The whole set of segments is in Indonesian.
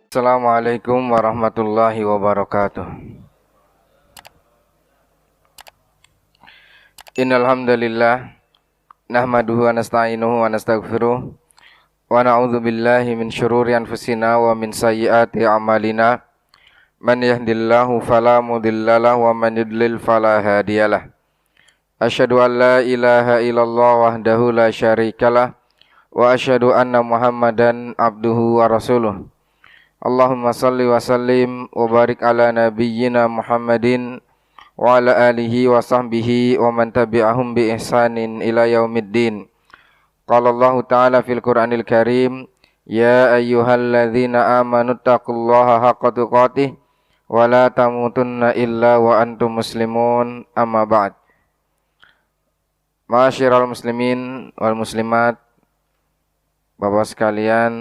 Assalamualaikum warahmatullahi wabarakatuh. Innal hamdalillah nahmaduhu wa nasta'inuhu wa nastaghfiruh wa na'udzu billahi min syururi anfusina wa min sayyiati a'malina. Man yahdihillahu fala mudhillalah wa man yudlil fala hadiyalah. Asyhadu an la ilaha illallah wahdahu la syarikalah wa asyhadu anna Muhammadan abduhu wa rasuluh. Allahumma salli wa sallim wa barik ala nabiyyina Muhammadin wa ala alihi wa sahbihi wa man tabi'ahum bi ihsanin ila yaumiddin. Qala Allah Ta'ala fil Qur'anil Karim, ya ayyuhalladzina amanu taqullaha haqqa tuqatih wa la tamutunna illa wa antum muslimun, amma ba'd. Ma'asyiral muslimin wal muslimat, Bapak sekalian,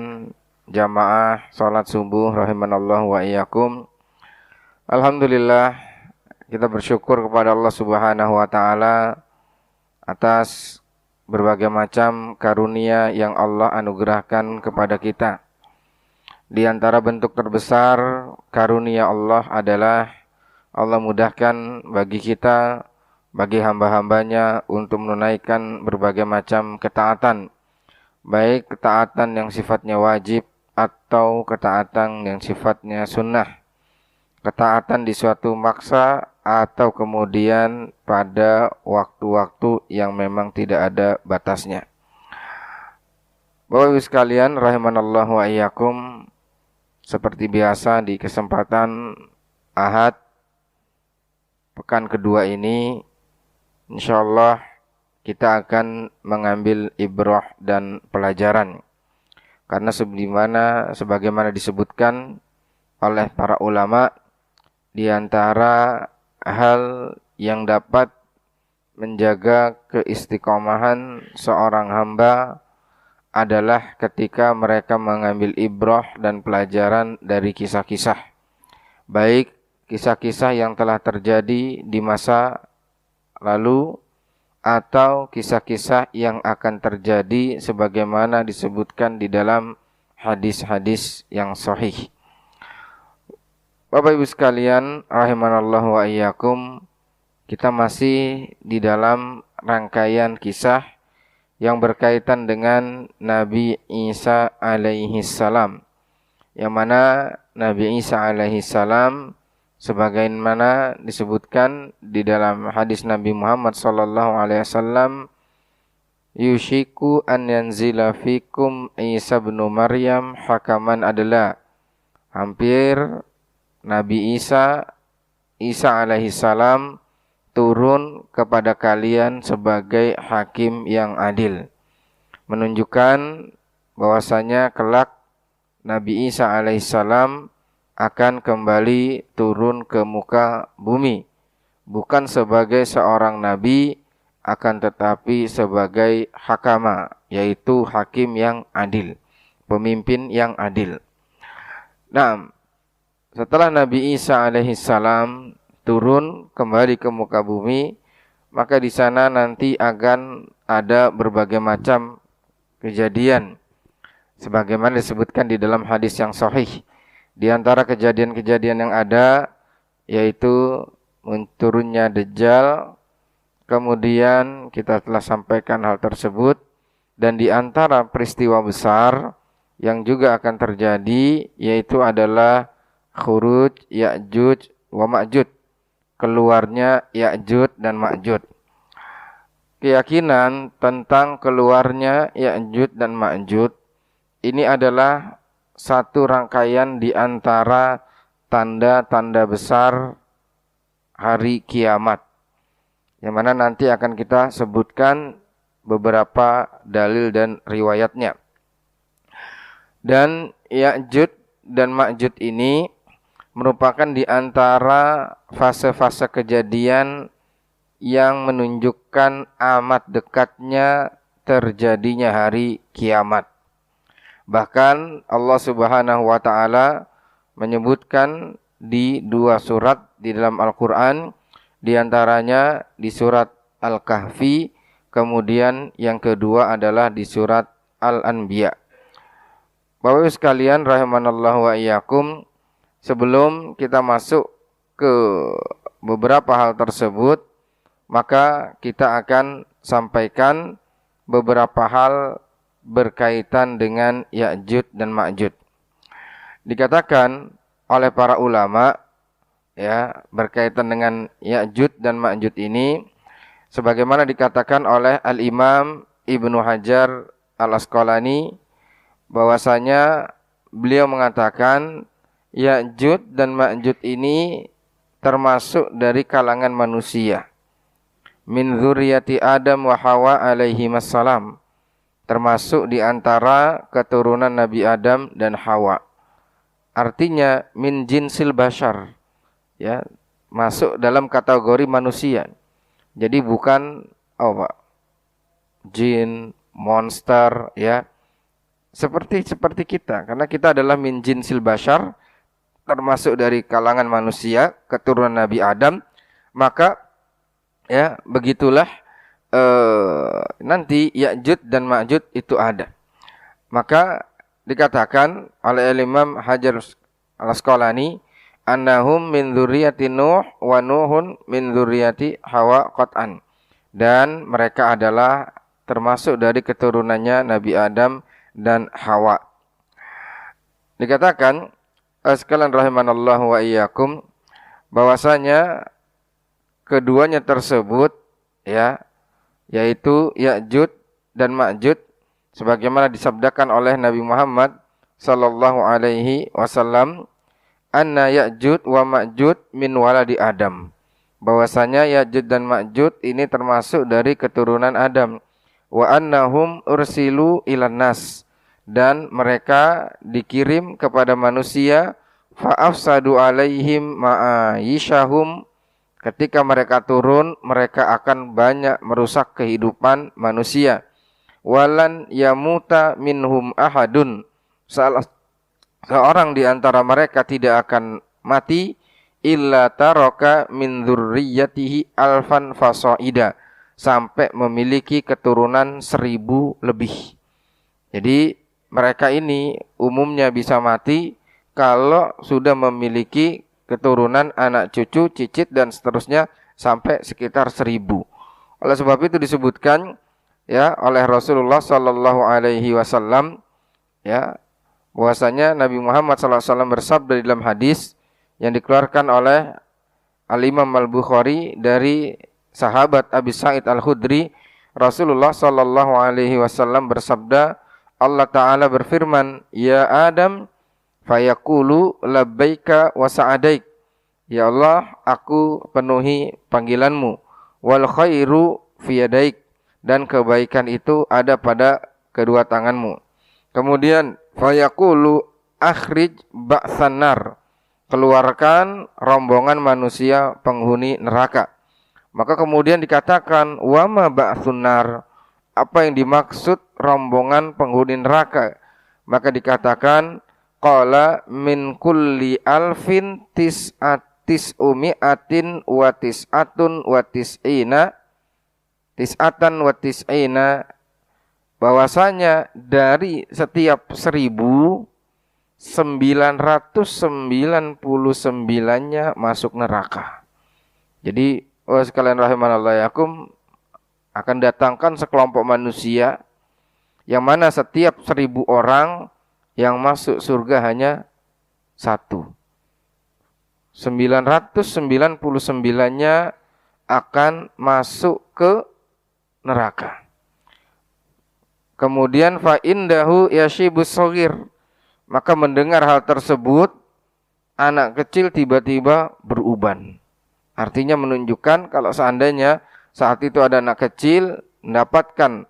jamaah salat subuh rahimanallah wa iyyakum. Alhamdulillah, kita bersyukur kepada Allah Subhanahu wa taala atas berbagai macam karunia yang Allah anugerahkan kepada kita. Di antara bentuk terbesar karunia Allah adalah Allah mudahkan bagi kita, bagi hamba-hambanya untuk menunaikan berbagai macam ketaatan, baik ketaatan yang sifatnya wajib atau ketaatan yang sifatnya sunnah, ketaatan di suatu maksa atau kemudian pada waktu-waktu yang memang tidak ada batasnya. Bapak Ibu sekalian rahimanallahu wa iyyakum, seperti biasa di kesempatan Ahad pekan kedua ini insyaallah kita akan mengambil ibrah dan pelajaran. Karena sebagaimana disebutkan oleh para ulama, di antara hal yang dapat menjaga keistiqomahan seorang hamba adalah ketika mereka mengambil ibrah dan pelajaran dari kisah-kisah, baik kisah-kisah yang telah terjadi di masa lalu atau kisah-kisah yang akan terjadi sebagaimana disebutkan di dalam hadis-hadis yang sahih. Bapak Ibu sekalian rahimanallahu wa iyyakum, kita masih di dalam rangkaian kisah yang berkaitan dengan Nabi Isa alaihi salam, yang mana Nabi Isa alaihi salam sebagaimana disebutkan di dalam hadis Nabi Muhammad sallallahu alaihi wasallam, yushiku an yanzila fikum Isa bin Maryam hakaman adla. Hampir Nabi Isa alaihi salam turun kepada kalian sebagai hakim yang adil, menunjukkan bahwasanya kelak Nabi Isa alaihi salam akan kembali turun ke muka bumi, bukan sebagai seorang nabi, akan tetapi sebagai hakama, yaitu hakim yang adil, pemimpin yang adil. Nah, setelah Nabi Isa alaihi salam turun kembali ke muka bumi, maka di sana nanti akan ada berbagai macam kejadian, sebagaimana disebutkan di dalam hadis yang sahih. Di antara kejadian-kejadian yang ada yaitu turunnya Dajjal, kemudian kita telah sampaikan hal tersebut, dan di antara peristiwa besar yang juga akan terjadi yaitu adalah khuruj Ya'juj wa Ma'juj, keluarnya Ya'juj dan Ma'juj. Keyakinan tentang keluarnya Ya'juj dan Ma'juj ini adalah satu rangkaian di antara tanda-tanda besar hari kiamat, yang mana nanti akan kita sebutkan beberapa dalil dan riwayatnya. Dan Ya'juj dan Ma'juj ini merupakan di antara fase-fase kejadian yang menunjukkan amat dekatnya terjadinya hari kiamat. Bahkan Allah Subhanahu wa taala menyebutkan di dua surat di dalam Al-Qur'an, di antaranya di surat Al-Kahfi, kemudian yang kedua adalah di surat Al-Anbiya. Bapak Ibu sekalian rahimanallahu wa iyyakum, sebelum kita masuk ke beberapa hal tersebut, maka kita akan sampaikan beberapa hal berkaitan dengan Ya'juj dan Ma'juj. Dikatakan oleh para ulama ya berkaitan dengan Ya'juj dan Ma'juj ini sebagaimana dikatakan oleh Al-Imam Ibnu Hajar Al-Asqalani bahwasanya beliau mengatakan Ya'juj dan Ma'juj ini termasuk dari kalangan manusia min dzurriyyati Adam wa Hawa alaihi wassalam, termasuk di antara keturunan Nabi Adam dan Hawa. Artinya min jinsil bashar, ya, masuk dalam kategori manusia. Jadi bukan jin, monster, ya. Seperti kita, karena kita adalah min jinsil bashar, termasuk dari kalangan manusia, keturunan Nabi Adam, maka ya begitulah nanti Ya'juj dan Ma'juj itu ada. Maka dikatakan oleh Imam Hajar Al-Asqalani annahum min dzurriyyati Nuh wa Nuhun min dzurriyyati Hawa qat'an, dan mereka adalah termasuk dari keturunannya Nabi Adam dan Hawa. Dikatakan sekalian rahimanallahu wa iyyakum bahwasanya keduanya tersebut ya yaitu Ya'juj dan Ma'juj sebagaimana disabdakan oleh Nabi Muhammad sallallahu alaihi wasallam, anna Ya'juj wa Ma'juj min waladi Adam, bahwasanya Ya'juj dan Ma'juj ini termasuk dari keturunan Adam, wa annahum ursilu ilan nas, dan mereka dikirim kepada manusia, fa afsadu alaihim ma'ayishahum, ketika mereka turun mereka akan banyak merusak kehidupan manusia. Walan yamuta minhum ahadun, salah seorang di antara mereka tidak akan mati illa taraka min dzurriyyatihi alfan fasaida, sampai memiliki keturunan 1000 lebih. Jadi mereka ini umumnya bisa mati kalau sudah memiliki keturunan anak cucu, cicit dan seterusnya sampai sekitar 1000. Oleh sebab itu disebutkan ya oleh Rasulullah sallallahu alaihi wasallam ya bahwasanya Nabi Muhammad sallallahu alaihi wasallam bersabda di dalam hadis yang dikeluarkan oleh Al-Imam Al-Bukhari dari sahabat Abi Sa'id Al-Khudri, Rasulullah sallallahu alaihi wasallam bersabda, Allah taala berfirman, ya Adam fayaqulu labbaika wa sa'adaik, ya Allah aku penuhi panggilanmu, wal khairu fi yadaik, dan kebaikan itu ada pada kedua tanganmu. Kemudian fayaqulu akhrij ba'san nar, keluarkan rombongan manusia penghuni neraka. Maka kemudian dikatakan wama ba'sun nar, apa yang dimaksud rombongan penghuni neraka? Maka dikatakan qala min kulli alfin tis'umi'atin wa tis'atun wa tis'ina tis'atan wa tis'ina, bahwasanya dari setiap 1999-nya masuk neraka. Jadi sekalian rahimanallahu yakum, akan datangkan sekelompok manusia yang mana setiap 1000 orang yang masuk surga hanya 1. 999-nya akan masuk ke neraka. Kemudian fa indahu yasyibus shaghir, maka mendengar hal tersebut anak kecil tiba-tiba beruban. Artinya menunjukkan kalau seandainya saat itu ada anak kecil mendapatkan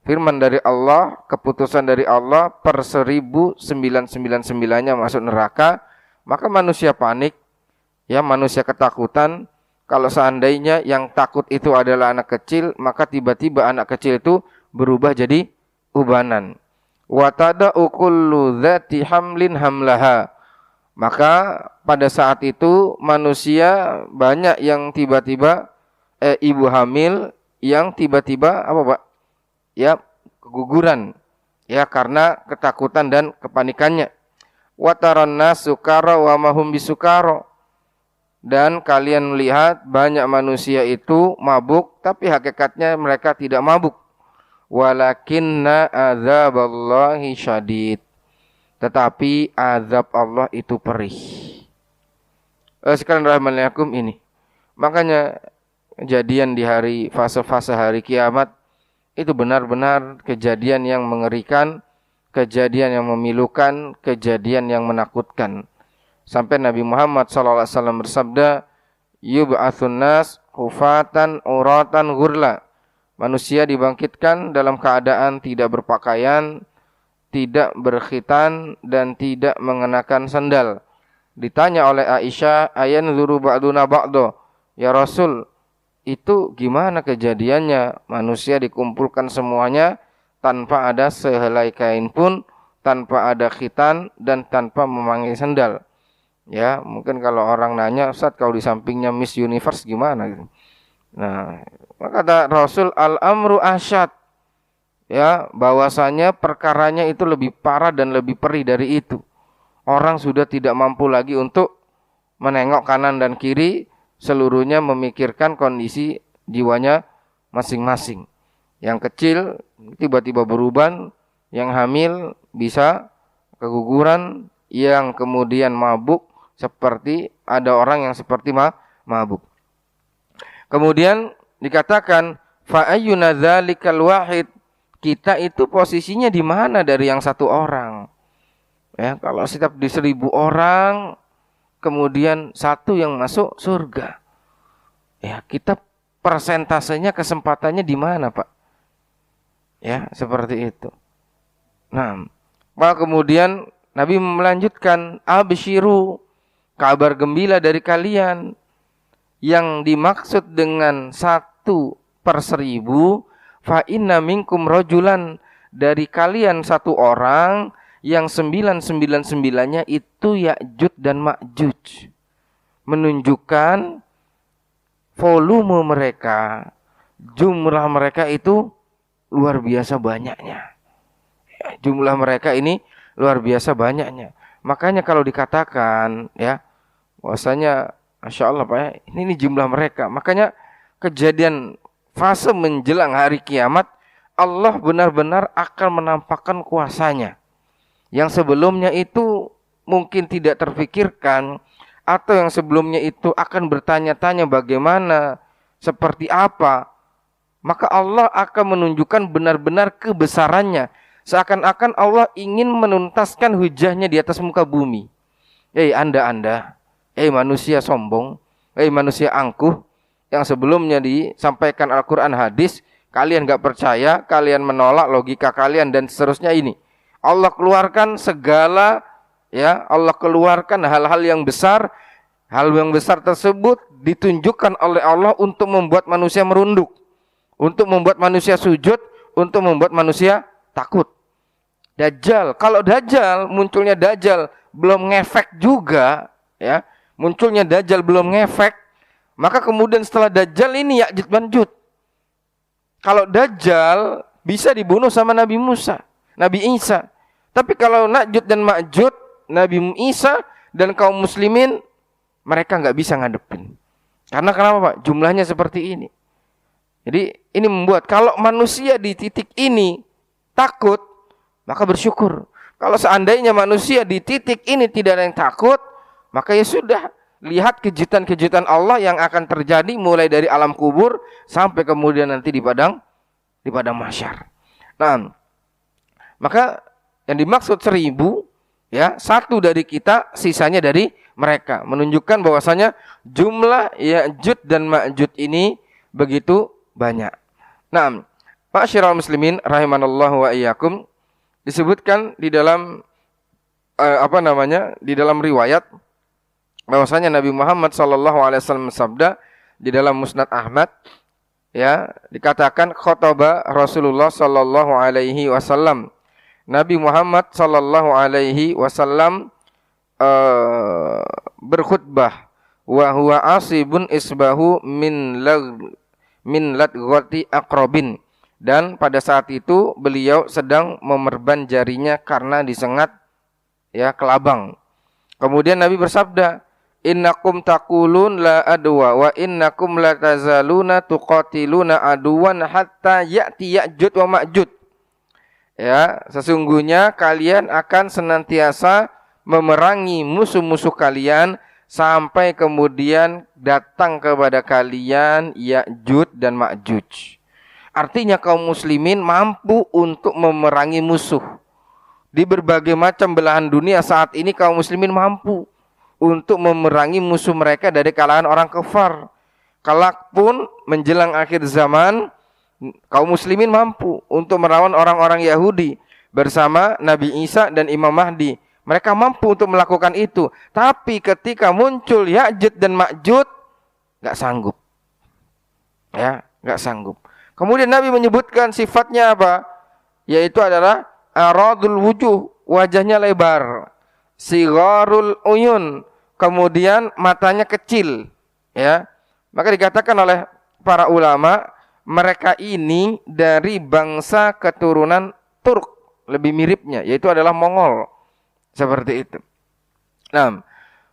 firman dari Allah, keputusan dari Allah per 1999-nya masuk neraka, maka manusia panik, ya manusia ketakutan. Kalau seandainya yang takut itu adalah anak kecil, maka tiba-tiba anak kecil itu berubah jadi ubanan. Wa tada'u kullu dzati hamlin hamlaha, maka pada saat itu manusia banyak yang tiba-tiba ibu hamil yang tiba-tiba apa Pak? Ya, keguguran. Ya, karena ketakutan dan kepanikannya. Wa taranna sukara wa mahum bisukara. Dan kalian melihat banyak manusia itu mabuk, tapi hakikatnya mereka tidak mabuk. Walakinna azaballahi syadid. Tetapi azab Allah itu perih. Sekalian rahmanakum ini. Makanya kejadian di fase-fase hari kiamat itu benar-benar kejadian yang mengerikan, kejadian yang memilukan, kejadian yang menakutkan. Sampai Nabi Muhammad SAW bersabda, yub'atsun nas hufatan uratan ghurla. Manusia dibangkitkan dalam keadaan tidak berpakaian, tidak berkhitan, dan tidak mengenakan sandal. Ditanya oleh Aisyah, ayan zuru ba'duna ba'do. Ya Rasul, itu gimana kejadiannya? Manusia dikumpulkan semuanya tanpa ada sehelai kain pun, tanpa ada khitan, dan tanpa memakai sandal. Ya, mungkin kalau orang nanya, Ustaz, kalau di sampingnya Miss Universe gimana gitu. Nah, maka kata Rasul, al-amru asyad. Ya, bahwasanya perkaranya itu lebih parah dan lebih perih dari itu. Orang sudah tidak mampu lagi untuk menengok kanan dan kiri, seluruhnya memikirkan kondisi jiwanya masing-masing. Yang kecil tiba-tiba berubah, yang hamil bisa keguguran, yang kemudian mabuk seperti ada orang yang seperti mabuk. Kemudian dikatakan fa ayyuna dzalikal wahid, kita itu posisinya di mana dari yang satu orang? Ya, kalau setiap di 1000 orang kemudian satu yang masuk surga. Ya, kita persentasenya, kesempatannya di mana, Pak? Ya, seperti itu. Nah, maka kemudian Nabi melanjutkan, absyiru, kabar gembira dari kalian. Yang dimaksud dengan 1/1000, fa inna minkum rajulan, dari kalian satu orang yang 999-nya itu Ya'juj dan Ma'juj. Menunjukkan volume mereka, jumlah mereka itu luar biasa banyaknya. Ya, jumlah mereka ini luar biasa banyaknya. Makanya kalau dikatakan ya, bahwasanya Masya Allah Pak ya, ini jumlah mereka. Makanya kejadian fase menjelang hari kiamat, Allah benar-benar akan menampakkan kuasanya. Yang sebelumnya itu mungkin tidak terfikirkan, atau yang sebelumnya itu akan bertanya-tanya bagaimana, seperti apa. Maka Allah akan menunjukkan benar-benar kebesarannya. Seakan-akan Allah ingin menuntaskan hujahnya di atas muka bumi. Anda, manusia sombong, manusia angkuh, yang sebelumnya disampaikan Al-Quran hadis, kalian gak percaya, kalian menolak logika kalian dan seterusnya ini. Allah keluarkan segala, ya, Allah keluarkan hal-hal yang besar. Hal yang besar tersebut ditunjukkan oleh Allah untuk membuat manusia merunduk, untuk membuat manusia sujud, untuk membuat manusia takut. Dajjal, kalau Dajjal, munculnya Dajjal belum ngefek juga, ya, munculnya Dajjal belum ngefek, maka kemudian setelah Dajjal ini Ya'juj Ma'juj. Kalau Dajjal bisa dibunuh sama Nabi Musa, Nabi Isa. Tapi kalau Ya'juj dan Ma'juj, Nabi Isa dan kaum muslimin, mereka nggak bisa ngadepin. Karena kenapa Pak? Jumlahnya seperti ini. Jadi ini membuat kalau manusia di titik ini takut, maka bersyukur. Kalau seandainya manusia di titik ini tidak ada yang takut, maka ya sudah, lihat kejutan-kejutan Allah yang akan terjadi mulai dari alam kubur sampai kemudian nanti di padang mahsyar. Nah, maka yang dimaksud 1000, ya, satu dari kita, sisanya dari mereka, menunjukkan bahwasanya jumlah Ya'juj dan Ma'juj ini begitu banyak. Nah, ma'asyiral muslimin rahimanallahu wa iyyakum, disebutkan di dalam di dalam riwayat bahwasanya Nabi Muhammad SAW sabda di dalam Musnad Ahmad, ya, dikatakan khotbah Rasulullah SAW. Nabi Muhammad SAW berkhutbah, wa huwa asibun isbahu min ladghati aqrabin, dan pada saat itu beliau sedang memerban jarinya karena disengat ya kelabang. Kemudian Nabi bersabda, innakum taqulun la adwa wa innakum la tazaluna tuqatiluna aduwan hatta ya'ti Ya'jud wa Ma'jud. Ya, sesungguhnya kalian akan senantiasa memerangi musuh-musuh kalian sampai kemudian datang kepada kalian Ya'jud dan Ma'jud. Artinya kaum muslimin mampu untuk memerangi musuh. Di berbagai macam belahan dunia saat ini kaum muslimin mampu untuk memerangi musuh mereka dari kalangan orang kafir. Kelak pun menjelang akhir zaman, kaum muslimin mampu untuk melawan orang-orang Yahudi bersama Nabi Isa dan Imam Mahdi. Mereka mampu untuk melakukan itu. Tapi ketika muncul Ya'jud dan Ma'jud, nggak sanggup. Ya, nggak sanggup. Kemudian Nabi menyebutkan sifatnya apa? Yaitu adalah aradul wujuh, wajahnya lebar. Sigharul uyun, kemudian matanya kecil. Ya, maka dikatakan oleh para ulama, mereka ini dari bangsa keturunan Turk, lebih miripnya, yaitu adalah Mongol. Seperti itu. Nah,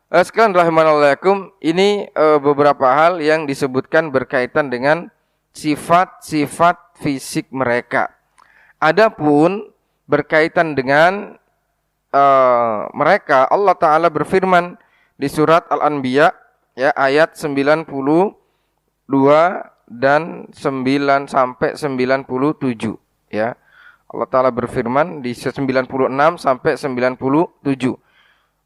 sekarang rahimanallahum, ini beberapa hal yang disebutkan berkaitan dengan sifat-sifat fisik mereka. Adapun berkaitan dengan mereka, Allah Ta'ala berfirman di surat Al-Anbiya ya, ayat 92 dan 9 sampai 97 ya. Allah Ta'ala berfirman di 96 sampai 97.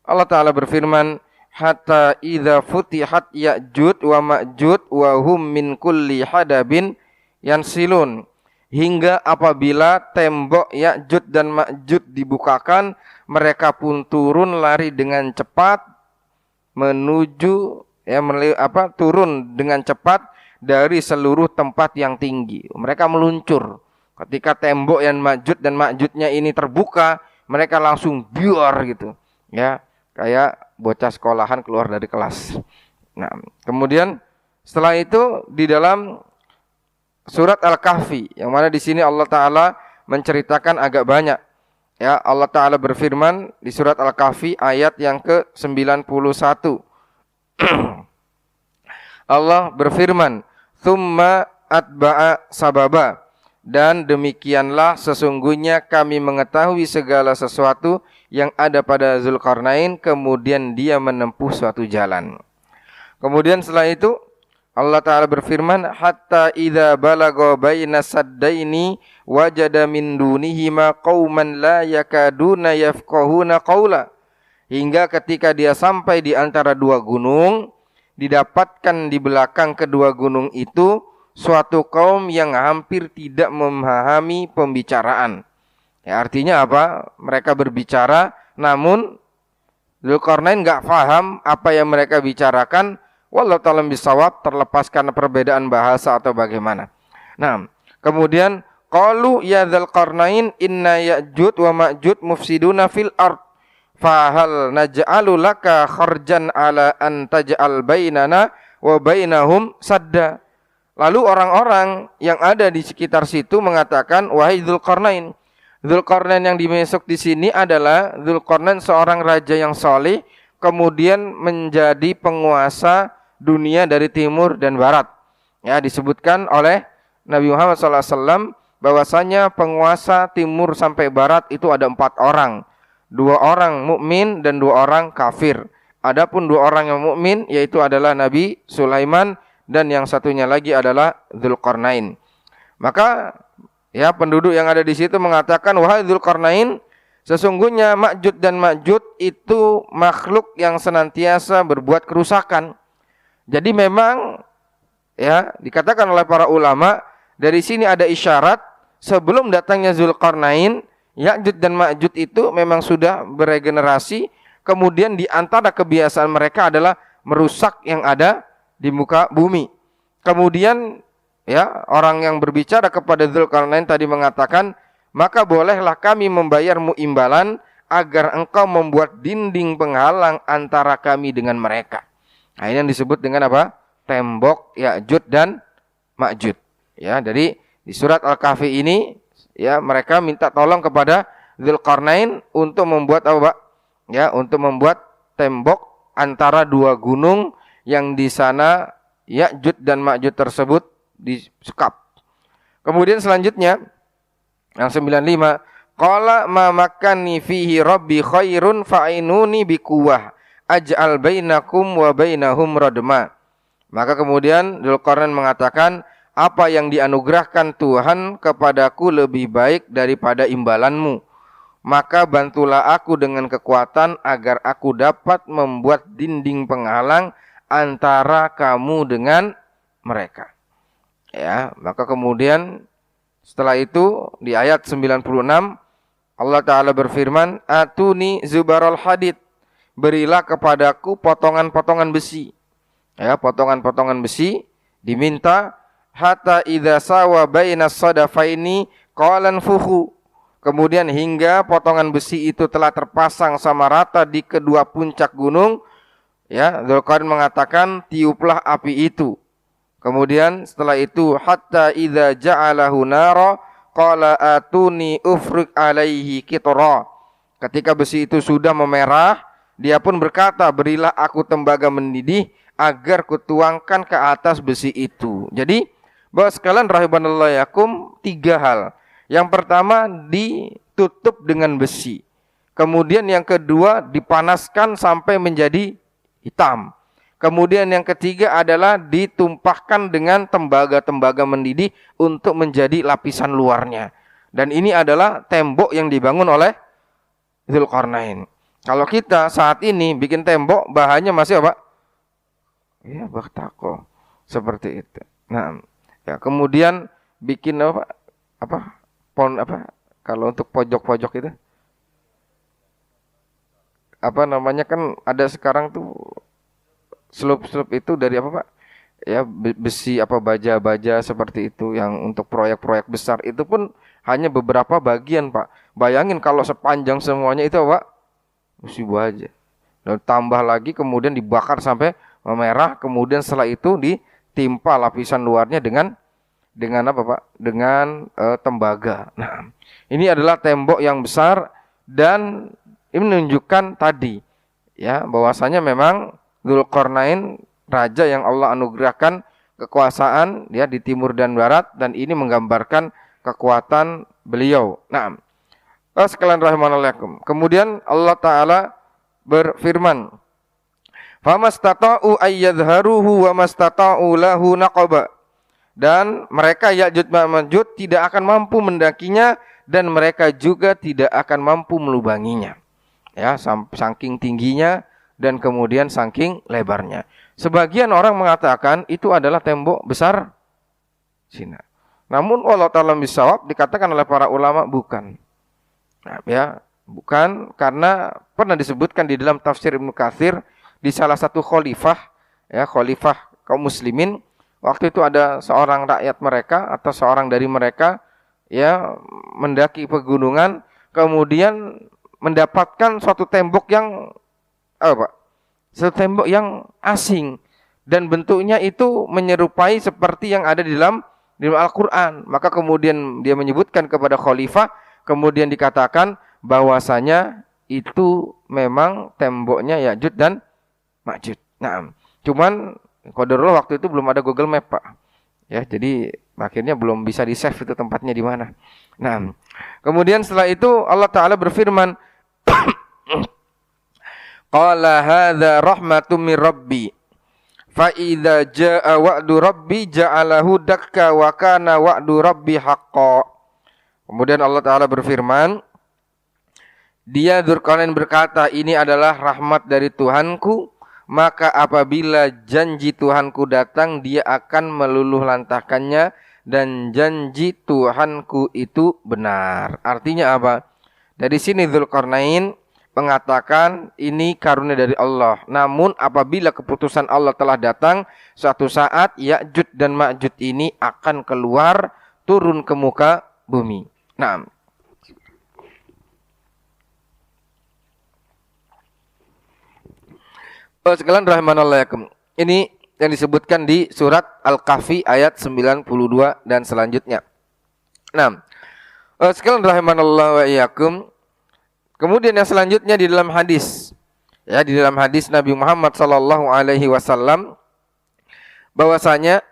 Allah Ta'ala berfirman, hatta idza futihat Ya'jud wa Ma'jud wa hum min kulli hadabin yansilun. Hingga apabila tembok Ya'jud dan Ma'jud dibukakan, mereka pun turun lari dengan cepat menuju turun dengan cepat dari seluruh tempat yang tinggi. Mereka meluncur. Ketika tembok yang Ma'jud dan Ma'judnya ini terbuka, mereka langsung biar gitu. Ya, kayak bocah sekolahan keluar dari kelas. Nah, kemudian setelah itu di dalam surat Al-Kahfi, yang mana di sini Allah Ta'ala menceritakan agak banyak. Ya, Allah Ta'ala berfirman di surat Al-Kahfi ayat yang ke-91. Allah berfirman, "Tsumma atba'a sababa." Dan demikianlah sesungguhnya kami mengetahui segala sesuatu yang ada pada Zulkarnain, kemudian dia menempuh suatu jalan. Kemudian setelah itu Allah Ta'ala berfirman, hatta idza balagha baina saddaini wajada min dunihima qauman la yakaduna yafqahuna qaula. Hingga ketika dia sampai di antara dua gunung, didapatkan di belakang kedua gunung itu suatu kaum yang hampir tidak memahami pembicaraan. Ya, artinya apa? Mereka berbicara, namun Zulkarnain enggak paham apa yang mereka bicarakan. Wallahu ta'ala bisawab, terlepas karena perbedaan bahasa atau bagaimana. Nah, kemudian qalu ya Zulkarnain inna Ya'jud wa Ma'jud mufsiduna fil ard fahal naj'alu laka kharjan ala an taj'al bainana wa bainahum sadda. Lalu orang-orang yang ada di sekitar situ mengatakan, wahai Zulkarnain. Zulkarnain yang dimaksud di sini adalah Zulkarnain seorang raja yang saleh, kemudian menjadi penguasa dunia dari timur dan barat. Ya, disebutkan oleh Nabi Muhammad SAW bahwasanya penguasa timur sampai barat itu ada 4 orang. 2 orang mukmin dan 2 orang kafir. Adapun 2 orang yang mukmin yaitu adalah Nabi Sulaiman dan yang satunya lagi adalah Zulkarnain. Maka ya penduduk yang ada di situ mengatakan, wahai Zulkarnain, sesungguhnya Ma'jud dan Ma'jud itu makhluk yang senantiasa berbuat kerusakan. Jadi memang ya dikatakan oleh para ulama, dari sini ada isyarat sebelum datangnya Zulkarnain, Ya'jud dan Ma'jud itu memang sudah beregenerasi. Kemudian di antara kebiasaan mereka adalah merusak yang ada di muka bumi. Kemudian ya orang yang berbicara kepada Zulkarnain tadi mengatakan, maka bolehlah kami membayarmu imbalan agar engkau membuat dinding penghalang antara kami dengan mereka. Nah, ini yang disebut dengan apa? Tembok Ya'jud dan Ma'jud. Ya, jadi Di surat Al-Kahfi ini ya mereka minta tolong kepada Dzulqarnain untuk membuat apa, Pak? Ya, untuk membuat tembok antara dua gunung yang di sana Ya'juj dan Ma'juj tersebut disekap. Kemudian selanjutnya yang 95, qala ma makkani fihi rabbi khairun fa'inuni biquwwah aj'al bainakum wa bainahum radma. Maka kemudian Dzulqarnain mengatakan, apa yang dianugerahkan Tuhan kepadaku lebih baik daripada imbalanmu. Maka bantulah aku dengan kekuatan agar aku dapat membuat dinding penghalang antara kamu dengan mereka. Ya, maka kemudian setelah itu di ayat 96 Allah Ta'ala berfirman, atuni zubaral hadid, berilah kepadaku potongan-potongan besi. Ya, potongan-potongan besi diminta, hatta idza sawa bainas sadafaini qalan fuhu. Kemudian hingga potongan besi itu telah terpasang sama rata di kedua puncak gunung, ya, Dzulqarnain mengatakan, tiuplah api itu. Kemudian setelah itu, hatta idza ja'alahu nara qala atuni ufrik alaihi qitra. Ketika besi itu sudah memerah, dia pun berkata, berilah aku tembaga mendidih agar kutuangkan ke atas besi itu. Jadi, Bapak sekalian rahimanallahu yakum, 3 hal. Yang pertama ditutup dengan besi. Kemudian yang kedua dipanaskan sampai menjadi hitam. Kemudian yang ketiga adalah ditumpahkan dengan tembaga-tembaga mendidih untuk menjadi lapisan luarnya. Dan ini adalah tembok yang dibangun oleh Dzulqarnain. Kalau kita saat ini bikin tembok, bahannya masih apa? Ya, bahtako. Seperti itu. Nah, ya, kemudian bikin kalau untuk pojok-pojok itu apa namanya, kan ada sekarang tuh slup-slup itu dari apa, Pak? Ya, besi baja-baja seperti itu yang untuk proyek-proyek besar itu pun hanya beberapa bagian, Pak. Bayangin kalau sepanjang semuanya itu, Pak, besi baja. Dan tambah lagi kemudian dibakar sampai memerah, kemudian setelah itu ditimpa lapisan luarnya dengan apa, Pak? Dengan tembaga. Nah, ini adalah tembok yang besar dan ini menunjukkan tadi ya bahwasanya memang Dzulqarnain raja yang Allah anugerahkan kekuasaan ya di timur dan barat, dan ini menggambarkan kekuatan beliau. Nah, sekalian rahimanallahu. Kemudian Allah Ta'ala berfirman, famastata'u ayyadharuhu wa mastata'u lahu naqaba. Dan mereka Ya'juj Ma'juj tidak akan mampu mendakinya, dan mereka juga tidak akan mampu melubanginya. Ya, saking tingginya dan kemudian saking lebarnya. Sebagian orang mengatakan itu adalah tembok besar Cina. Namun Allah Ta'ala bisawab, dikatakan oleh para ulama bukan. Nah, ya, bukan, karena pernah disebutkan di dalam tafsir Ibnu Katsir di salah satu khalifah, ya, khalifah kaum muslimin. Waktu itu ada seorang rakyat mereka atau seorang dari mereka ya mendaki pegunungan, kemudian mendapatkan suatu tembok yang suatu tembok yang asing dan bentuknya itu menyerupai seperti yang ada di dalam Al-Qur'an. Maka kemudian dia menyebutkan kepada khalifah, kemudian dikatakan bahwasanya itu memang temboknya Ya'juj dan Ma'juj. Nah, cuman qadarullah waktu itu belum ada Google Map, Pak. Ya, jadi akhirnya belum bisa di-save itu tempatnya di mana. Nah, kemudian setelah itu Allah Ta'ala berfirman, qala hadza rahmatum mir rabbi fa idza jaa wa'du rabbi ja'alahu dakka wa kana wa'du rabbi haqqan. Kemudian Allah Ta'ala berfirman, dia Dzulqarnain berkata, ini adalah rahmat dari Tuhanku, maka apabila janji Tuhanku datang, dia akan meluluh lantahkannya, dan janji Tuhanku itu benar. Artinya apa? Dari sini Dzulqarnain mengatakan ini karunia dari Allah. Namun apabila keputusan Allah telah datang, suatu saat Ya'juj dan Ma'juj ini akan keluar, turun ke muka bumi. Nah, sekalian rahimanallahu yakum. Ini yang disebutkan di surat Al-Kahfi ayat 92 dan selanjutnya. Nah, sekalian rahimanallahu wa iyyakum. Kemudian yang selanjutnya di dalam hadis, ya, di dalam hadis Nabi Muhammad sallallahu alaihi wasallam bahwasanya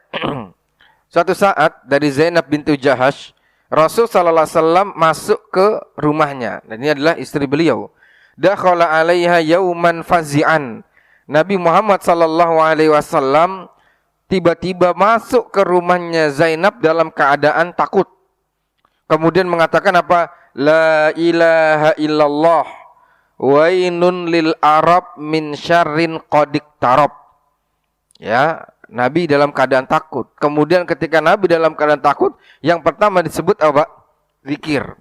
suatu saat dari Zainab bintu Jahash, Rasul sallallahu alaihi wasallam masuk ke rumahnya. Dan ini adalah istri beliau. Dakhala 'alaiha yauman fazi'an. Nabi Muhammad sallallahu alaihi wasallam tiba-tiba masuk ke rumahnya Zainab dalam keadaan takut. Kemudian mengatakan apa? La ilaha illallah wainun lil arab min syarrin qadik tarab. Ya, Nabi dalam keadaan takut. Kemudian ketika Nabi dalam keadaan takut, yang pertama disebut apa? Zikir.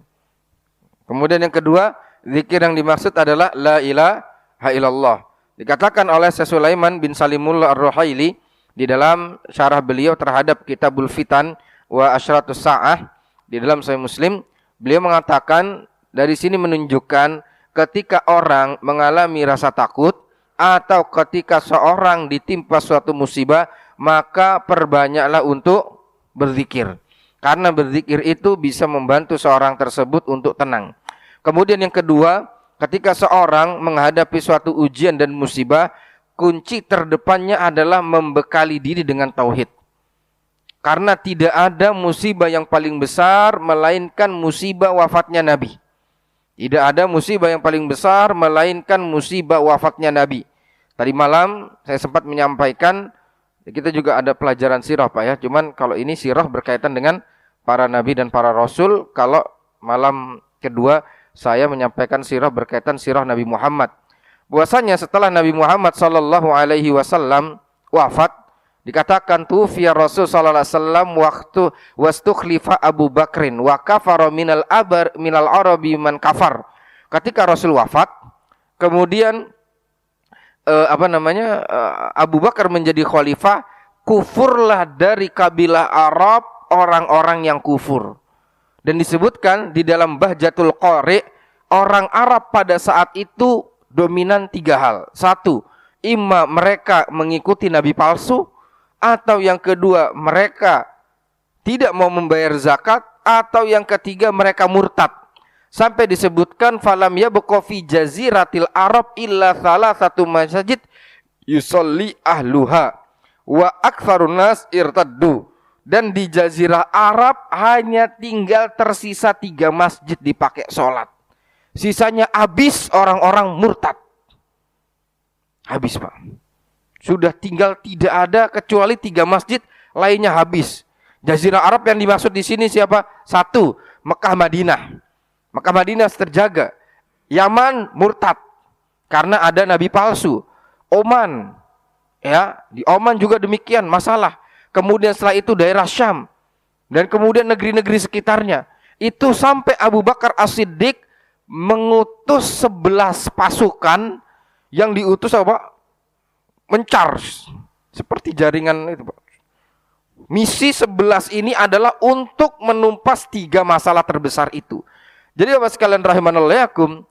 Kemudian yang kedua, zikir yang dimaksud adalah la ilaha illallah. Dikatakan oleh Syekh Sulaiman bin Salimullah Ar-Ruhaili di dalam syarah beliau terhadap Kitabul Fitan wa Asyratus Sa'ah di dalam Sahih Muslim, beliau mengatakan dari sini menunjukkan ketika orang mengalami rasa takut atau ketika seorang ditimpa suatu musibah, maka perbanyaklah untuk berzikir. Karena berzikir itu bisa membantu seorang tersebut untuk tenang. Kemudian yang kedua, ketika seorang menghadapi suatu ujian dan musibah, kunci terdepannya adalah membekali diri dengan tauhid. Karena tidak ada musibah yang paling besar melainkan musibah wafatnya Nabi. Tidak ada musibah yang paling besar melainkan musibah wafatnya Nabi. Tadi malam saya sempat menyampaikan, kita juga ada pelajaran sirah Pak ya. Cuman kalau ini sirah berkaitan dengan para nabi dan para rasul. Kalau malam kedua saya menyampaikan sirah berkaitan sirah Nabi Muhammad. Bahwasanya setelah Nabi Muhammad sallallahu alaihi wasallam wafat, dikatakan tufiya Rasul sallallahu alaihi wasallam waktu wastukhlifa Abu Bakrin wa kafara minal arabi man kafar. Ketika Rasul wafat, kemudian Abu Bakar menjadi khalifah, kufurlah dari kabilah Arab orang-orang yang kufur. Dan disebutkan di dalam Bahjatul Qari, orang Arab pada saat itu dominan 3 hal. 1, imma mereka mengikuti nabi palsu, atau yang kedua mereka tidak mau membayar zakat, atau yang ketiga mereka murtad. Sampai disebutkan falam yabqa fi jaziratil arab illa salasatu masjid yusolli ahluha wa aktsarun nas irtaddu. Dan di jazirah Arab hanya tinggal tersisa 3 masjid dipakai sholat. Sisanya habis orang-orang murtad. Habis Pak. Sudah tinggal tidak ada kecuali 3 masjid, lainnya habis. Jazirah Arab yang dimaksud di sini siapa? 1, Mekah Madinah. Mekah Madinah terjaga. Yaman murtad karena ada nabi palsu. Oman, ya, di Oman juga demikian masalah. Kemudian setelah itu daerah Syam dan kemudian negeri-negeri sekitarnya. Itu sampai Abu Bakar As-Siddiq mengutus 11 pasukan yang diutus apa? Mencharge seperti jaringan itu Pak. Misi 11 ini adalah untuk menumpas 3 masalah terbesar itu. Jadi Bapak sekalian rahimanallahum,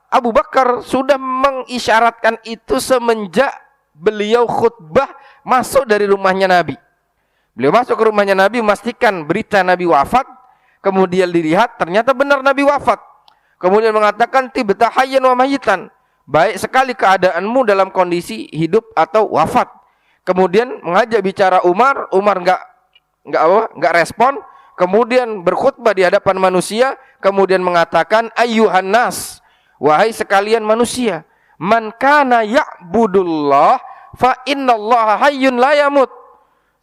Abu Bakar sudah mengisyaratkan itu semenjak beliau khutbah masuk dari rumahnya Nabi. Beliau masuk ke rumahnya Nabi, memastikan berita Nabi wafat, kemudian dilihat ternyata benar Nabi wafat. Kemudian mengatakan tibta hayyan wa mayitan. Baik sekali keadaanmu dalam kondisi hidup atau wafat. Kemudian mengajak bicara Umar enggak respon. Kemudian berkhutbah di hadapan manusia, kemudian mengatakan ayyuhan nas, wahai sekalian manusia, man kana ya'budullah fa innallaha hayyun la yamut.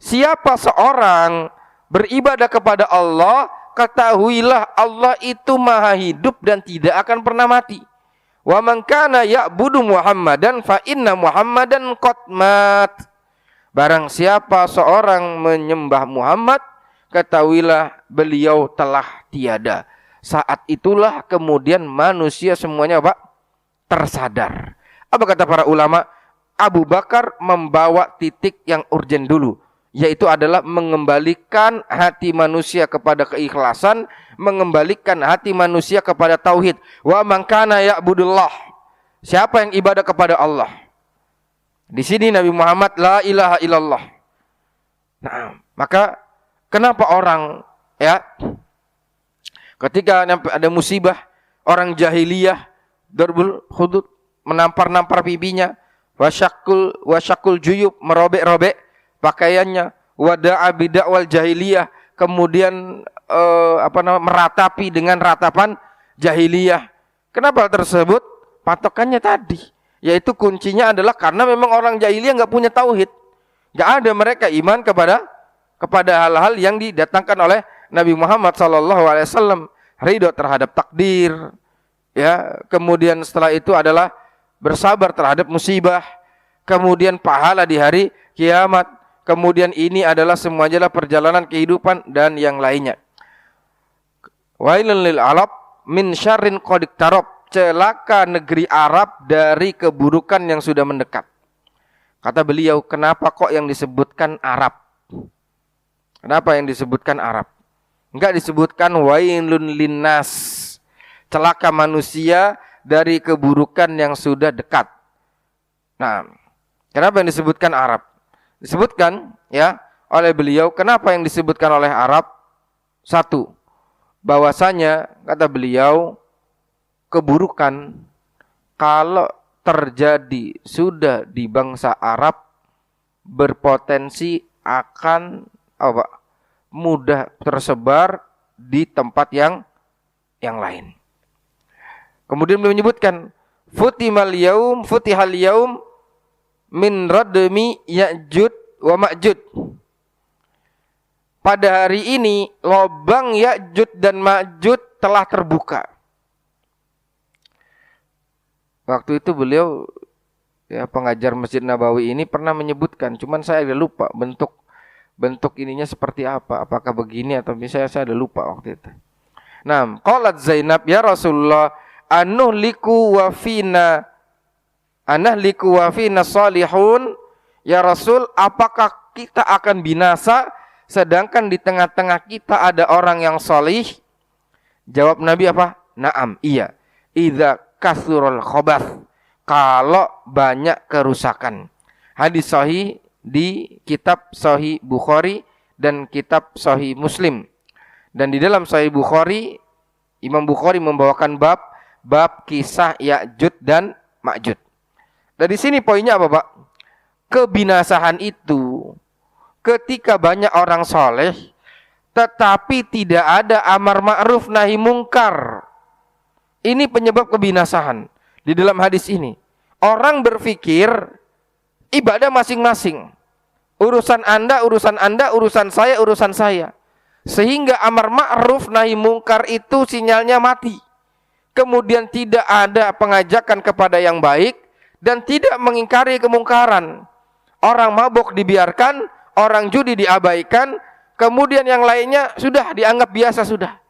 Siapa seorang beribadah kepada Allah, ketahuilah Allah itu maha hidup dan tidak akan pernah mati. Wa man kana ya'budu Muhammadan fa inna Muhammadan qad mat. Barang siapa seorang menyembah Muhammad, ketahuilah beliau telah tiada. Saat itulah kemudian manusia semuanya Pak tersadar. Apa kata para ulama? Abu Bakar membawa titik yang urgen dulu, yaitu adalah mengembalikan hati manusia kepada keikhlasan, mengembalikan hati manusia kepada tauhid. Wa man kana ya'budullah. Siapa yang ibadah kepada Allah? Di sini Nabi Muhammad la ilaha illallah. Nah, maka kenapa orang Ya. Ketika ada musibah, orang jahiliyah darbul hudud, menampar-nampar pipinya, wasyakul juyub, merobek-robek pakaiannya, wada'a bid'awal jahiliyah, kemudian meratapi dengan ratapan jahiliyah. Kenapa tersebut? Patokannya tadi, yaitu kuncinya adalah karena memang orang jahiliyah enggak punya tauhid. Enggak ada mereka iman kepada hal-hal yang didatangkan oleh Nabi Muhammad SAW. Ridho terhadap takdir, ya. Kemudian setelah itu adalah bersabar terhadap musibah. Kemudian pahala di hari kiamat. Kemudian ini adalah semuanya perjalanan kehidupan dan yang lainnya. Wailul lil Arab min syarrin qad iqtarab. Celaka negeri Arab dari keburukan yang sudah mendekat. Kata beliau, kenapa kok yang disebutkan Arab? Kenapa yang disebutkan Arab? Enggak disebutkan wailun linnas, celaka manusia dari keburukan yang sudah dekat. Nah, kenapa yang disebutkan Arab? Disebutkan ya oleh beliau, kenapa yang disebutkan oleh Arab? Satu, bahwasanya kata beliau, keburukan kalau terjadi sudah di bangsa Arab berpotensi akan mudah tersebar di tempat yang lain. Kemudian beliau menyebutkan futihal yaum min radmi Ya'jud wa Ma'jud. Pada hari ini lubang Ya'jud dan Ma'jud telah terbuka. Waktu itu beliau ya pengajar Masjid Nabawi ini pernah menyebutkan, cuman saya udah lupa bentuk ininya seperti apa, apakah begini atau misalnya saya udah lupa waktu itu. Nah, qalat Zainab, ya Rasulullah, anuhliku wa fina salihun. Ya Rasul, apakah kita akan binasa sedangkan di tengah-tengah kita ada orang yang salih? Jawab Nabi apa? Naam, iya. Idza kasurul khobath, kalau banyak kerusakan. Hadis sahih di kitab Sahih Bukhari dan kitab Sahih Muslim. Dan di dalam Sahih Bukhari, Imam Bukhari membawakan bab kisah Ya'jud dan Ma'jud. Dari sini poinnya apa, Pak? Kebinasahan itu ketika banyak orang soleh tetapi tidak ada amar ma'ruf nahi mungkar. Ini penyebab kebinasahan. Di dalam hadis ini, orang berpikir ibadah masing-masing. Urusan Anda, urusan saya. Sehingga amar ma'ruf nahi mungkar itu sinyalnya mati. Kemudian tidak ada pengajakan kepada yang baik dan tidak mengingkari kemungkaran. Orang mabuk dibiarkan, orang judi diabaikan, kemudian yang lainnya sudah dianggap biasa sudah.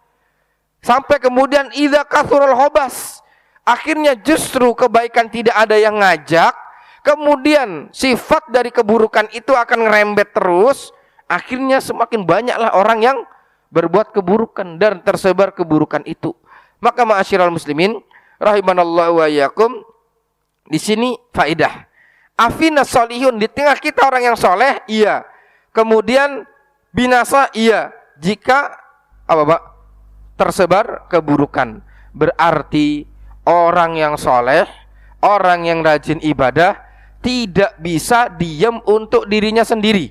Sampai kemudian idza kathurul khobas, akhirnya justru kebaikan tidak ada yang ngajak. Kemudian sifat dari keburukan itu akan ngerembet terus. Akhirnya semakin banyaklah orang yang berbuat keburukan dan tersebar keburukan itu. Maka ma'asyiral muslimin rahimanallahu wa iyyakum, di sini faidah. Afina solihun, di tengah kita orang yang soleh, iya. Kemudian binasa, iya. Jika apa, Pak? Tersebar keburukan. Berarti orang yang soleh, orang yang rajin ibadah tidak bisa diam untuk dirinya sendiri.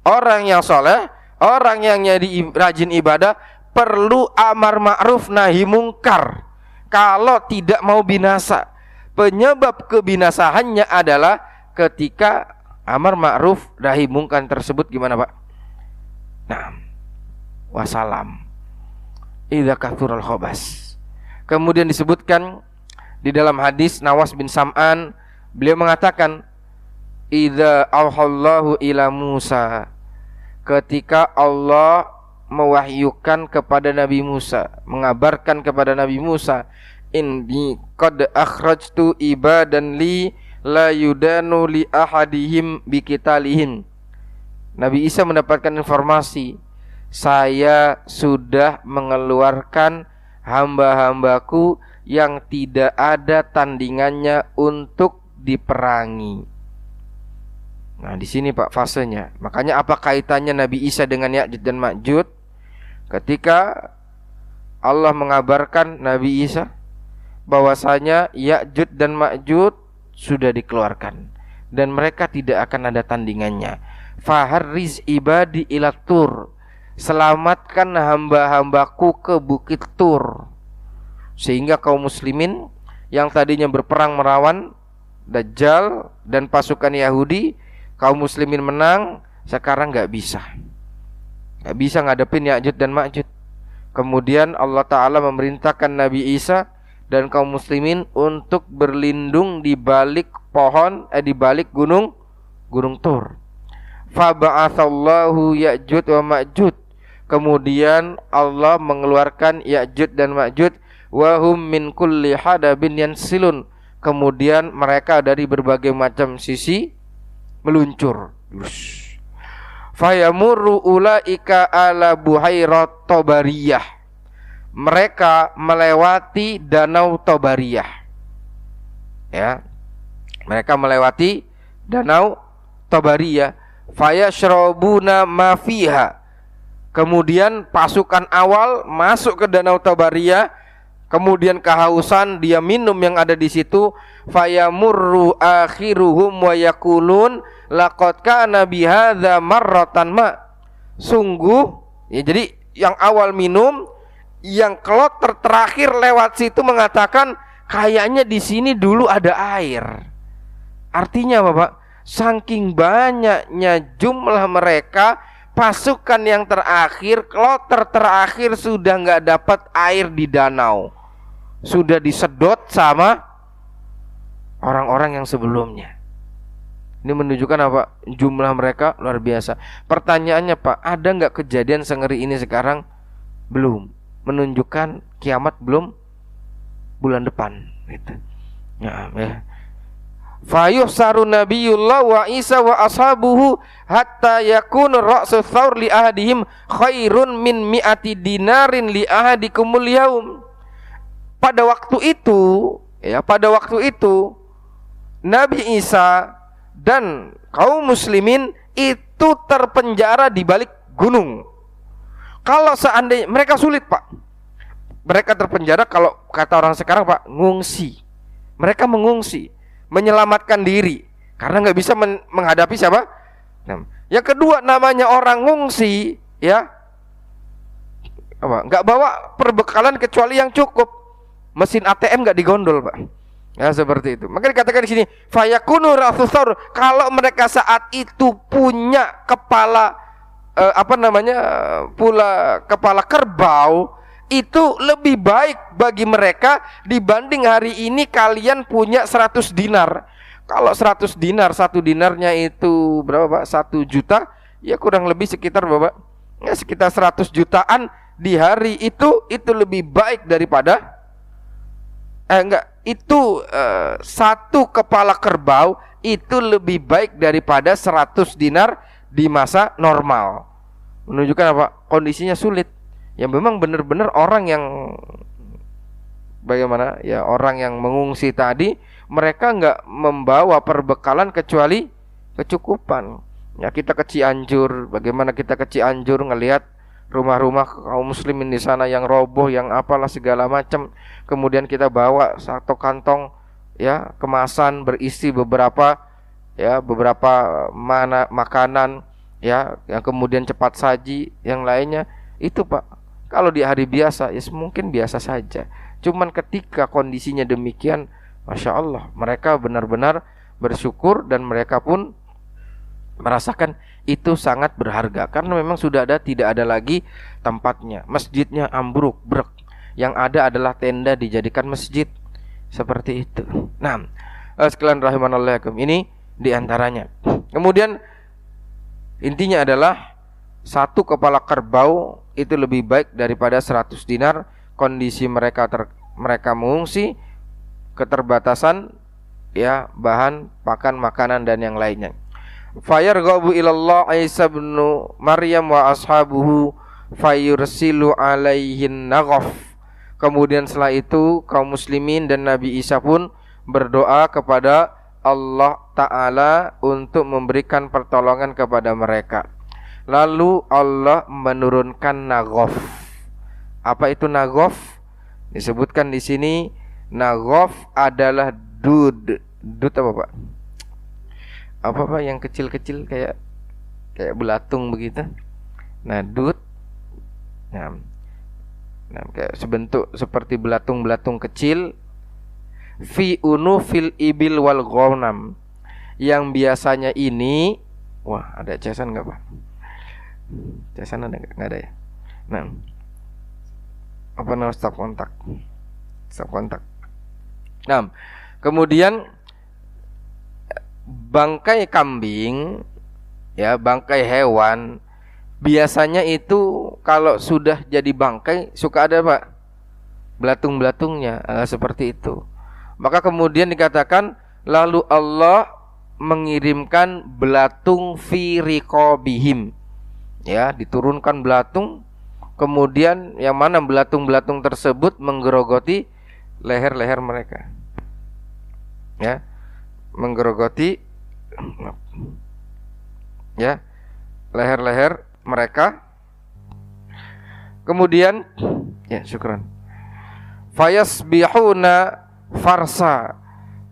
Orang yang soleh, orang yang rajin ibadah perlu amar ma'ruf nahi mungkar. Kalau tidak mau binasa, penyebab kebinasaannya adalah ketika amar ma'ruf nahi mungkar tersebut gimana, Pak? Nah, wassalam. Idza kathurul khobas. Kemudian disebutkan di dalam hadis Nawas bin Sam'an, beliau mengatakan, idza auhallahu ila Musa, ketika Allah mewahyukan kepada Nabi Musa, mengabarkan kepada Nabi Musa, inni qad akhrajtu ibadan li la yudanu li ahadihim biqitalihim. Nabi Isa mendapatkan informasi, saya sudah mengeluarkan hamba-hambaku yang tidak ada tandingannya untuk diperangi. Nah, di sini Pak fasenya. Makanya apa kaitannya Nabi Isa dengan Ya'jud dan Ma'jud? ketika Allah mengabarkan Nabi Isa bahwasanya Ya'juj dan Ma'juj sudah dikeluarkan dan mereka tidak akan ada tandingannya. Faharriz ibadi ila Tur, selamatkan hamba-hambaku ke bukit Tur. Sehingga kaum muslimin yang tadinya berperang melawan Dajjal dan pasukan Yahudi, kaum muslimin menang, sekarang gak bisa ngadepin Ya'juj dan Ma'juj. Kemudian Allah Ta'ala memerintahkan Nabi Isa dan kaum muslimin untuk berlindung di balik pohon, di balik gunung Tur. Faba'atsallahu Ya'juj wa Ma'juj. Kemudian Allah mengeluarkan Ya'juj dan Ma'juj, wa hum min kulli hadabin yansilun. Kemudian mereka dari berbagai macam sisi meluncur. Fayamurru ulaika ala buhairat Tabariyah. Mereka melewati danau Tabariyah. Ya. Mereka melewati danau Tabariyah. Fayashrabuna ma fiha. Kemudian pasukan awal masuk ke danau Tabariyah, kemudian kehausan, dia minum yang ada di situ. Fayamurru akhiruhum wa yaqulun laqad kana bihadza marratan ma. Sungguh, ya, jadi yang awal minum, yang kloter terakhir lewat situ mengatakan kayaknya di sini dulu ada air. Artinya apa, Pak? Saking banyaknya jumlah mereka, pasukan yang terakhir, kloter terakhir sudah nggak dapat air di danau, sudah disedot sama orang-orang yang sebelumnya. Ini menunjukkan apa? Jumlah mereka luar biasa. Pertanyaannya, Pak, ada nggak kejadian sengeri ini sekarang? Belum. Menunjukkan kiamat belum bulan depan. Gitu. Ya. Fayuhsaru nabiyullah wa Isa wa ashabuhu hatta yakun ra'su thawr li ahadihim khairun min mi'ati dinarin li ahadikumul yaum. Pada waktu itu Nabi Isa dan kaum muslimin itu terpenjara di balik gunung. Kalau seandainya mereka sulit, Pak. Mereka terpenjara, kalau kata orang sekarang, Pak, ngungsi. Mereka mengungsi, menyelamatkan diri karena nggak bisa menghadapi siapa? Nah, yang kedua, namanya orang ngungsi, ya, nggak bawa perbekalan kecuali yang cukup. Mesin ATM nggak digondol, Pak. Ya, seperti itu. Maka dikatakan di sini, fayakunu rasul. Kalau mereka saat itu punya kepala kepala kerbau, itu lebih baik bagi mereka dibanding hari ini kalian punya 100 dinar. Kalau 100 dinar, 1 dinarnya itu berapa, Pak? 1 juta, ya kurang lebih sekitar berapa? Ya sekitar 100 jutaan di hari itu lebih baik daripada satu kepala kerbau itu lebih baik daripada 100 dinar di masa normal. Menunjukkan apa? Kondisinya sulit. Ya memang benar-benar orang yang bagaimana? Ya orang yang mengungsi tadi, mereka nggak membawa perbekalan kecuali kecukupan. Ya kita ke Cianjur, bagaimana kita ke Cianjur ngelihat rumah-rumah kaum muslimin di sana yang roboh, yang apalah segala macam. Kemudian kita bawa satu kantong, ya, kemasan berisi beberapa makanan, ya, yang kemudian cepat saji, yang lainnya. Itu, Pak, kalau di hari biasa ya mungkin biasa saja. Cuman ketika kondisinya demikian, Masya Allah, mereka benar-benar bersyukur dan mereka pun merasakan itu sangat berharga karena memang tidak ada lagi tempatnya. Masjidnya ambruk, brek. Yang ada adalah tenda dijadikan masjid. Seperti itu. Nah, sekalian rahimanallah, ini diantaranya. Kemudian intinya adalah satu kepala kerbau itu lebih baik daripada 100 dinar. Kondisi mereka mengungsi, keterbatasan, ya, bahan pakan, makanan dan yang lainnya. Fayarghabu ilallah Isa bin Maryam wa ashabuhu fayursilu alaihin naghaf. Kemudian setelah itu kaum muslimin dan Nabi Isa pun berdoa kepada Allah Ta'ala untuk memberikan pertolongan kepada mereka. Lalu Allah menurunkan nagof. Apa itu nagof? Disebutkan di sini nagof adalah dud. Dud apa Pak? Apa Pak yang kecil-kecil kayak belatung begitu? Nah, dud. Nah, kayak sebentuk seperti belatung-belatung kecil. Fi unufil ibil wal ghanam. Yang biasanya ini, wah, ada casan enggak Pak? Casan ada enggak ada ya? Nah, apa namanya, stop kontak. Nah, kemudian bangkai kambing, ya, bangkai hewan, biasanya itu kalau sudah jadi bangkai suka ada Pak belatung-belatungnya, seperti itu. Maka kemudian dikatakan lalu Allah mengirimkan belatung fi riqabihim, ya, diturunkan belatung. Kemudian yang mana belatung-belatung tersebut menggerogoti leher-leher mereka, ya, menggerogoti, ya, leher-leher mereka. Kemudian, ya, syukran, fayasbihuna farsa.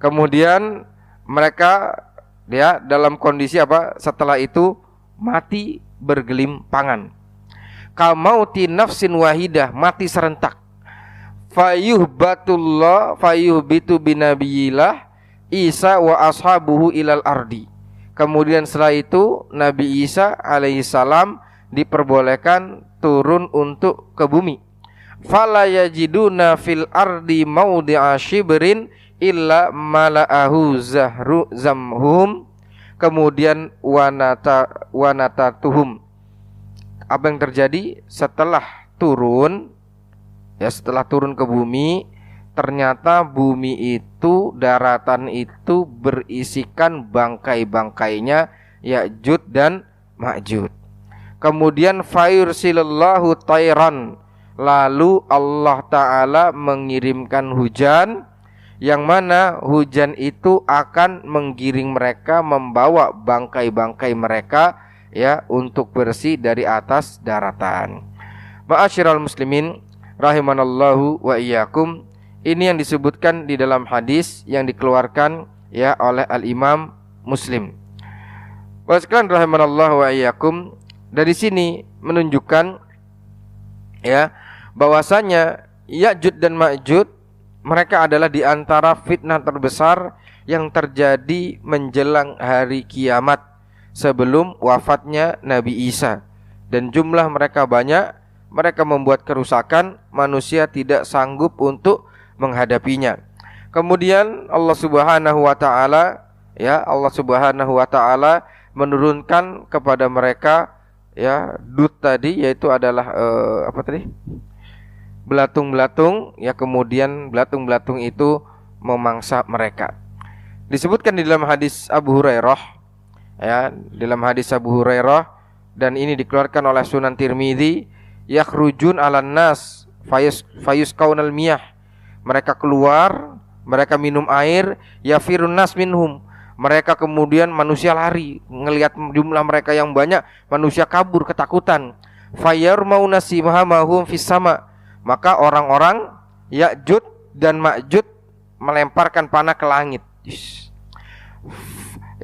Kemudian mereka, ya, dalam kondisi apa? Setelah itu mati bergelimpangan. Kamauti nafsin wahidah, mati serentak. Fayuhbitu binabiyillah Isa wa ashabuhu ilal ardi. Kemudian setelah itu Nabi Isa alaihissalam diperbolehkan turun untuk ke bumi. Fala yajiduna fil ardi maudi'a shibrin illa mala'ahu zahru zamhum. Kemudian wanatatuhum. Apa yang terjadi setelah turun, ya, setelah turun ke bumi, ternyata bumi itu, daratan itu berisikan bangkai-bangkainya Ya'jud dan Ma'jud. Kemudian fayursilullahu tayran, lalu Allah Ta'ala mengirimkan hujan, yang mana hujan itu akan menggiring mereka, membawa bangkai-bangkai mereka, ya, untuk bersih dari atas daratan. Ma'asyiral muslimin rahimanallahu wa iyyakum. Ini yang disebutkan di dalam hadis yang dikeluarkan, ya, oleh Al-Imam Muslim. Bapak sekalian rahimanallahu wa iyyakum, dari sini menunjukkan, ya, bahwasanya Ya'jud dan Ma'jud mereka adalah di antara fitnah terbesar yang terjadi menjelang hari kiamat sebelum wafatnya Nabi Isa. Dan jumlah mereka banyak, mereka membuat kerusakan, manusia tidak sanggup untuk menghadapinya. Kemudian Allah Subhanahu wa taala, ya, Allah Subhanahu wa taala menurunkan kepada mereka, ya, dud tadi, yaitu adalah apa tadi? Belatung-belatung, ya, kemudian belatung-belatung itu memangsa mereka. Disebutkan di dalam hadis Abu Hurairah, ya, dalam hadis Abu Hurairah, dan ini dikeluarkan oleh Sunan Tirmidzi, yakhrujun 'alan nas fayusqaunal miyah. Mereka keluar, mereka minum air, yafirun nas minhum. Mereka kemudian manusia lari, ngelihat jumlah mereka yang banyak, manusia kabur ketakutan. Fayarmauna simhamahum fis sama. Maka orang-orang Ya'jud dan Ma'jud melemparkan panah ke langit.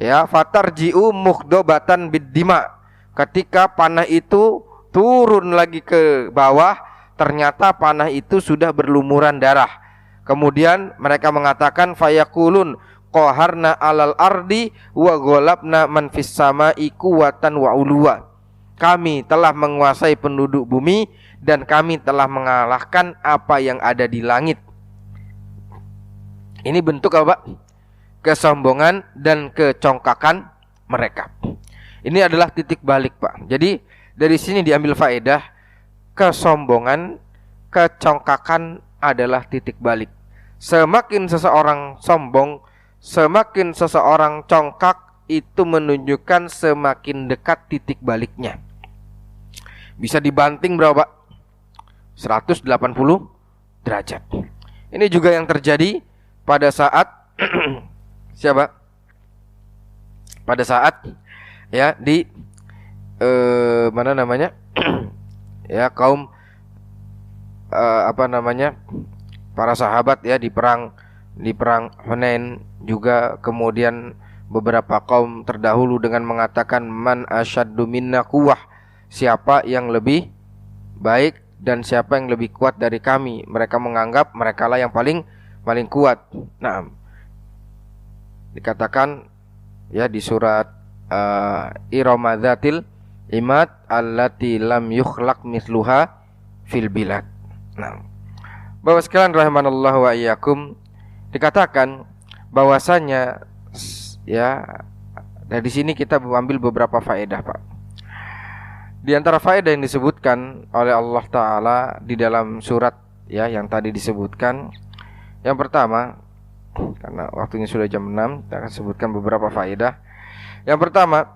Ya, fatarji'u mukhdobatan biddima. Ketika panah itu turun lagi ke bawah, ternyata panah itu sudah berlumuran darah. Kemudian mereka mengatakan fayaqulun qaharna alal ardi wa ghalabna man fis sama'i quwwatan wa uluwa. Kami telah menguasai penduduk bumi dan kami telah mengalahkan apa yang ada di langit. Ini bentuk apa? Kesombongan dan kecongkakan mereka. Ini adalah titik balik, Pak. Jadi dari sini diambil faedah, kesombongan, kecongkakan adalah titik balik. Semakin seseorang sombong, semakin seseorang congkak, itu menunjukkan semakin dekat titik baliknya. Bisa dibanting berapa? 180 derajat. Ini juga yang terjadi pada saat siapa? Pada saat, ya, di mana namanya? Ya, kaum para sahabat ya di perang Hunain juga, kemudian beberapa kaum terdahulu dengan mengatakan man asyaddu minna quwwah, siapa yang lebih baik dan siapa yang lebih kuat dari kami. Mereka menganggap mereka lah yang paling kuat. Nah, dikatakan ya di surat Iromadzatil Imad allati lam yukhlaq misluha fil bilad. Nah, Bapak sekalian rahimanallahu wa iyyakum, dikatakan bahwasanya ya dari sini kita mengambil beberapa faedah, Pak. Di antara faedah yang disebutkan oleh Allah Ta'ala di dalam surat ya yang tadi disebutkan, yang pertama, karena waktunya sudah jam 6, kita akan sebutkan beberapa faedah. Yang pertama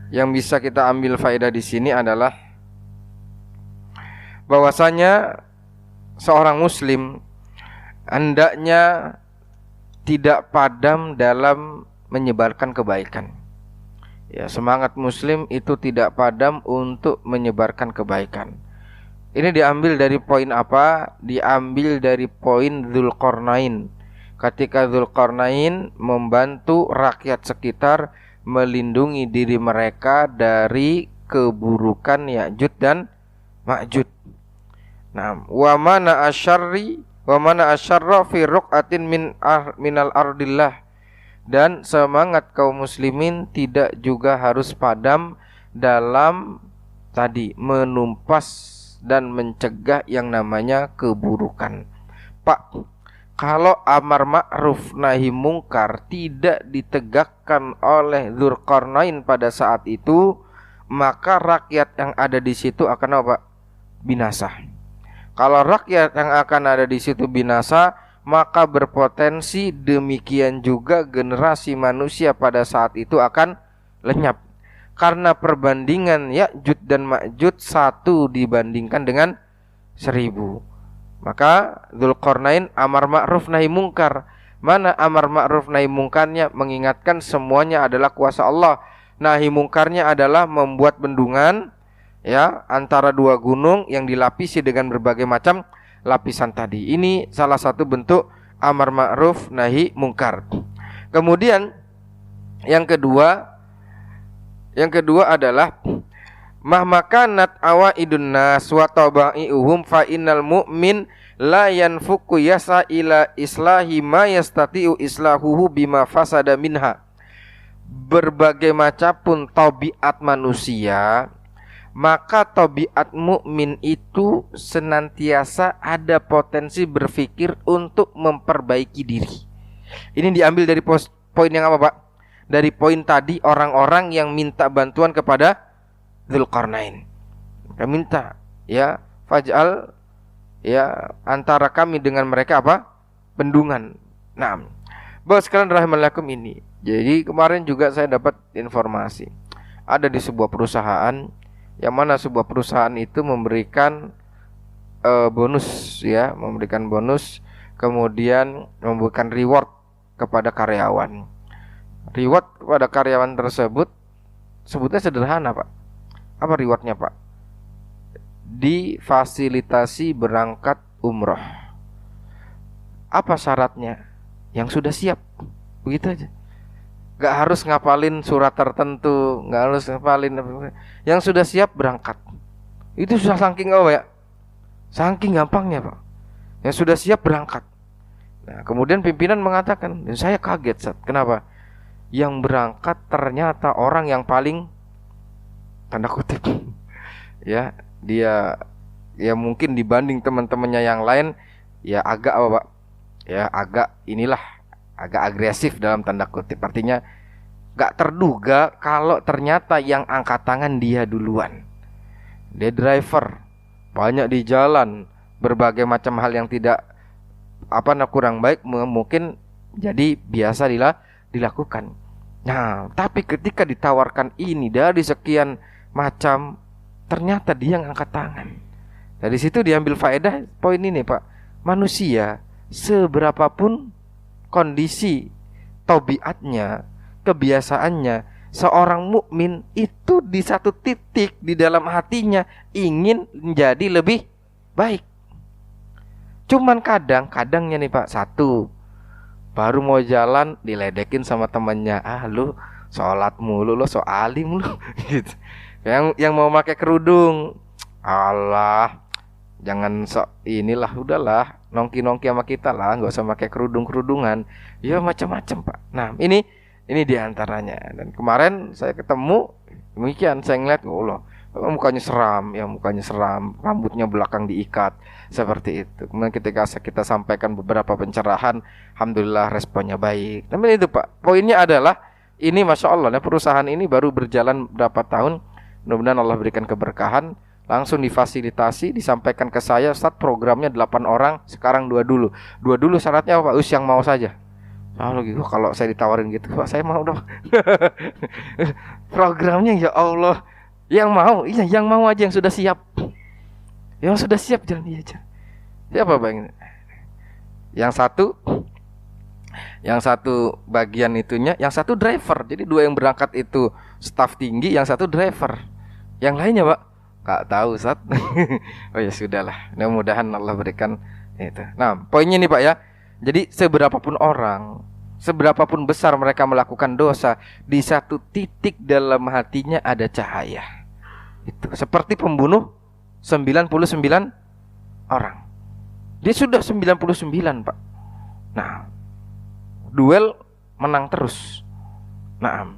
yang bisa kita ambil faedah di sini adalah bahwasanya seorang muslim hendaknya tidak padam dalam menyebarkan kebaikan. Ya, semangat muslim itu tidak padam untuk menyebarkan kebaikan. Ini diambil dari poin apa? Diambil dari poin Dzulqarnain. Ketika Dzulqarnain membantu rakyat sekitar melindungi diri mereka dari keburukan Ya'juj dan Ma'juj. Nah, wa mana asyarra fi ruqatin minal ardillah. Dan semangat kaum muslimin tidak juga harus padam dalam tadi menumpas dan mencegah yang namanya keburukan. Pak, kalau amar ma'ruf nahi mungkar tidak ditegakkan oleh Dzulqarnain pada saat itu, maka rakyat yang ada di situ akan apa? Binasa. Kalau rakyat yang akan ada di situ binasa, maka berpotensi demikian juga generasi manusia pada saat itu akan lenyap. Karena perbandingan Ya'juj dan Ma'juj 1 dibandingkan dengan 1000. Maka Dzulqarnain amar ma'ruf nahi mungkar. Mana amar ma'ruf nahi mungkarnya? Mengingatkan semuanya adalah kuasa Allah. Nahi mungkarnya adalah membuat bendungan ya antara dua gunung yang dilapisi dengan berbagai macam lapisan tadi. Ini salah satu bentuk amar ma'ruf nahi mungkar. Kemudian yang kedua adalah mahmakanat awaidun nas wa tabaihum fa innal mu'min la yanfuku yasa ila islahi ma yastati'u islahuhu bima fasada minha. Berbagai macam tabiat manusia, maka tabiat mukmin itu senantiasa ada potensi berpikir untuk memperbaiki diri. Ini diambil dari poin yang apa, Pak? Dari poin tadi, orang-orang yang minta bantuan kepada Dzulqarnain. Mereka minta, ya, faj'al ya antara kami dengan mereka apa? Bendungan. Nah, Bapak sekalian rahimallakum ini. Jadi kemarin juga saya dapat informasi. Ada di sebuah perusahaan yang mana sebuah perusahaan itu memberikan bonus ya, memberikan bonus, kemudian memberikan reward kepada karyawan. Reward kepada karyawan tersebut sebutnya sederhana, Pak. Apa rewardnya, Pak? Difasilitasi berangkat umroh. Apa syaratnya? Yang sudah siap. Begitu aja. Gak harus ngapalin surat tertentu, gak harus ngapalin, yang sudah siap berangkat. Itu sudah saking apa ya? Saking gampangnya, Pak. Yang sudah siap berangkat. Nah, kemudian pimpinan mengatakan, dan saya kaget, Sat. Kenapa? Yang berangkat ternyata orang yang paling tanda kutip ya, dia ya mungkin dibanding teman-temannya yang lain ya agak apa, Pak? Ya agak inilah, agak agresif dalam tanda kutip. Artinya gak terduga kalau ternyata yang angkat tangan dia duluan. Dia driver, banyak di jalan, berbagai macam hal yang tidak kurang baik mungkin jadi biasa dilakukan. Nah, tapi ketika ditawarkan ini dari sekian macam, ternyata dia yang angkat tangan. Dari situ diambil faedah poin ini, Pak. Manusia seberapapun kondisi tabiatnya, kebiasaannya, seorang mukmin itu di satu titik di dalam hatinya ingin menjadi lebih baik. Cuman kadangnya nih Pak, satu, baru mau jalan diledekin sama temannya, lu sholat mulu, lo so alim lu gitu. Yang mau pakai kerudung, Allah, jangan sok inilah, udahlah nongki sama kita lah, nggak usah pakai kerudungan. Ya macam-macam Pak. Nah ini diantaranya. Dan kemarin saya ketemu demikian, saya ngeliat, Allah, mukanya seram, rambutnya belakang diikat, seperti itu. Kemudian ketika kita sampaikan beberapa pencerahan, alhamdulillah responnya baik. Tapi itu Pak, poinnya adalah ini Masya Allah, perusahaan ini baru berjalan berapa tahun. Mudah-mudahan Allah berikan keberkahan. Langsung difasilitasi, disampaikan ke saya, Ustaz programnya 8 orang, sekarang 2 dulu. 2 dulu syaratnya apa Pak? Yang mau saja. Gitu, kalau saya ditawarin gitu, Pak saya mau dong. Programnya ya Allah, yang mau, iya yang mau aja, yang sudah siap. Yang sudah siap jangan dia aja. Siapa Bang? Yang satu bagian itunya, yang satu driver. Jadi 2 yang berangkat itu staf tinggi, yang satu driver. Yang lainnya Pak, gak tahu Ustaz. Oh ya sudahlah. Mudah-mudahan Allah berikan itu. Nah, poinnya nih Pak ya. Jadi seberapapun besar mereka melakukan dosa, di satu titik dalam hatinya ada cahaya. Itu seperti pembunuh 99 orang. Dia sudah 99 Pak. Nah, duel menang terus. Nah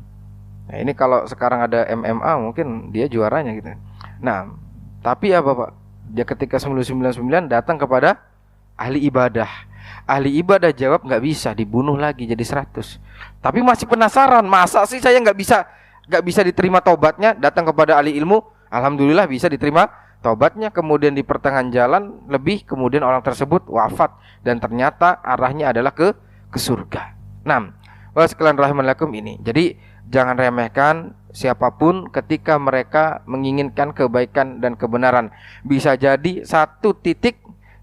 ini kalau sekarang ada MMA mungkin dia juaranya gitu. Nah, tapi apa Pak? Dia ketika 99 datang kepada ahli ibadah. Ahli ibadah jawab nggak bisa, dibunuh lagi jadi 100. Tapi masih penasaran, masa sih saya nggak bisa diterima taubatnya? Datang kepada ahli ilmu, alhamdulillah bisa diterima taubatnya. Kemudian di pertengahan jalan kemudian orang tersebut wafat dan ternyata arahnya adalah ke surga. Nah, sekalian rahimakumullah ini. Jadi jangan remehkan siapapun ketika mereka menginginkan kebaikan dan kebenaran. Bisa jadi satu titik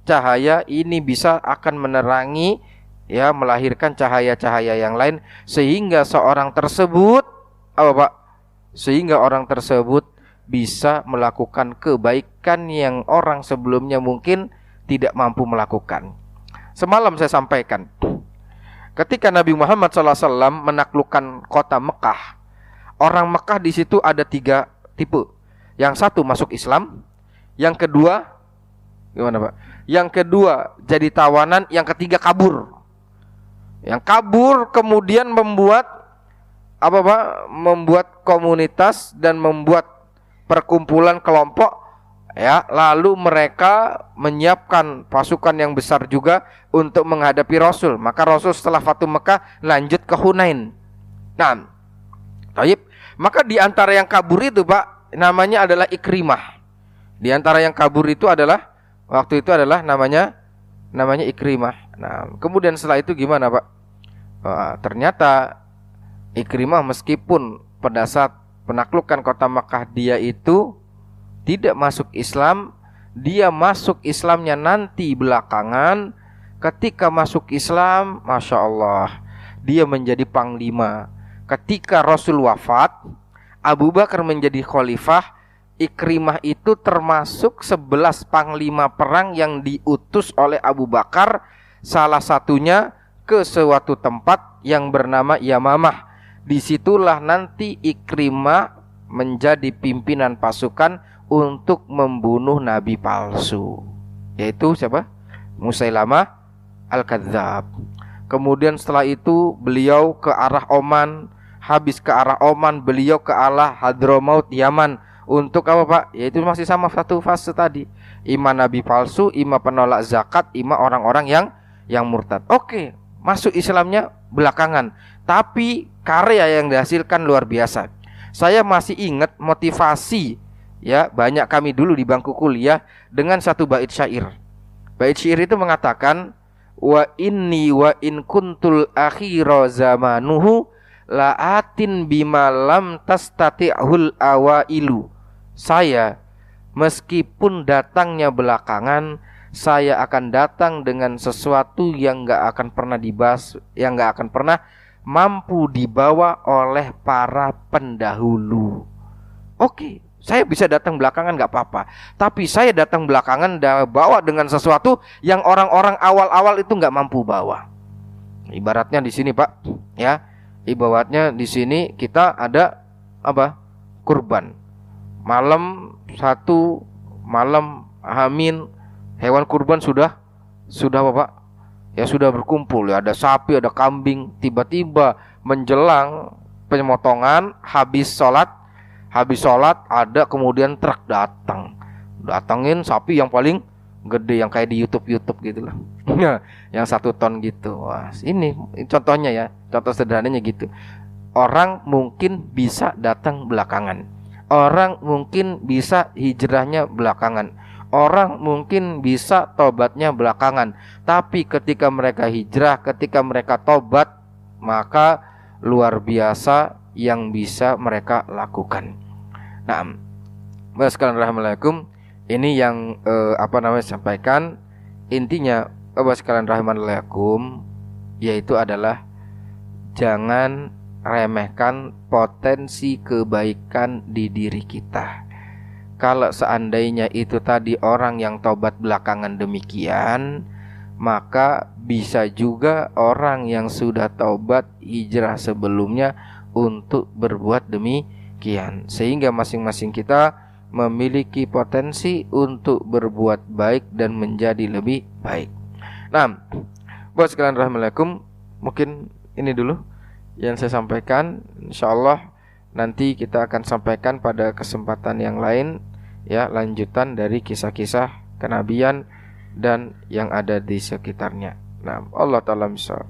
cahaya ini bisa akan menerangi, ya, melahirkan cahaya-cahaya yang lain, sehingga seorang tersebut orang tersebut bisa melakukan kebaikan yang orang sebelumnya mungkin tidak mampu melakukan. Semalam saya sampaikan, ketika Nabi Muhammad SAW menaklukkan kota Mekah, orang Mekah di situ ada 3 tipe. Yang satu masuk Islam, yang kedua gimana Pak? Yang kedua jadi tawanan, yang ketiga kabur. Yang kabur kemudian membuat membuat komunitas dan membuat perkumpulan kelompok, ya, lalu mereka menyiapkan pasukan yang besar juga untuk menghadapi Rasul. Maka Rasul setelah Fatu Mekah lanjut ke Hunain. Nah, taib. Maka di antara yang kabur itu Pak, namanya adalah Ikrimah. Di antara yang kabur itu adalah namanya Ikrimah. Nah, kemudian setelah itu gimana Pak? Ternyata Ikrimah meskipun pada saat penaklukan kota Makkah dia itu tidak masuk Islam, dia masuk Islamnya nanti belakangan. Ketika masuk Islam, Masya Allah, dia menjadi panglima. Ketika Rasul wafat, Abu Bakar menjadi khalifah. Ikrimah itu termasuk 11 panglima perang yang diutus oleh Abu Bakar, salah satunya ke suatu tempat yang bernama Yamamah. Disitulah nanti Ikrimah menjadi pimpinan pasukan untuk membunuh nabi palsu, yaitu siapa? Musailamah Al-Kadzab. Kemudian setelah itu beliau ke arah Oman. Habis ke arah Oman, beliau ke arah Hadramaut Yaman. Untuk apa Pak? Yaitu masih sama satu fase tadi. Ima nabi palsu, ima penolak zakat, ima orang-orang yang murtad. Oke, masuk Islamnya belakangan, tapi karya yang dihasilkan luar biasa. Saya masih ingat motivasi, ya, banyak kami dulu di bangku kuliah dengan satu bait syair. Bait syair itu mengatakan, wa inni wa in kuntul akhira zamanuhu la'atin bima lam tastati'hul awailu. Saya meskipun datangnya belakangan, saya akan datang dengan sesuatu yang gak akan pernah dibahas, yang gak akan pernah mampu dibawa oleh para pendahulu. Oke, saya bisa datang belakangan nggak apa-apa. Tapi saya datang belakangan bawa dengan sesuatu yang orang-orang awal-awal itu nggak mampu bawa. Ibaratnya di sini Pak, ya. Ibaratnya di sini kita ada apa? Kurban. Malam satu, malam Amin, hewan kurban sudah apa Pak? Ya sudah berkumpul ya, ada sapi, ada kambing. Tiba-tiba menjelang pemotongan, habis sholat ada kemudian truk datangin sapi yang paling gede, yang kayak di YouTube gitu lah. Yang 1 ton gitu. Wah, ini contohnya ya, contoh sederhananya gitu. Orang mungkin bisa datang belakangan. Orang mungkin bisa hijrahnya belakangan. Orang mungkin bisa tobatnya belakangan. Tapi ketika mereka hijrah, ketika mereka tobat, maka luar biasa yang bisa mereka lakukan. Nah, sekalian rahimahullah, ini yang sampaikan. Intinya sekalian rahimahullah, yaitu adalah jangan remehkan potensi kebaikan di diri kita. Kalau seandainya itu tadi orang yang tobat belakangan demikian, maka bisa juga orang yang sudah tobat hijrah sebelumnya untuk berbuat demikian. Sehingga masing-masing kita memiliki potensi untuk berbuat baik dan menjadi lebih baik. Nah, buat sekalian rahimahullah, mungkin ini dulu yang saya sampaikan. InsyaAllah nanti kita akan sampaikan pada kesempatan yang lain, ya, lanjutan dari kisah-kisah kenabian dan yang ada di sekitarnya. Nah, Allah Ta'ala misal.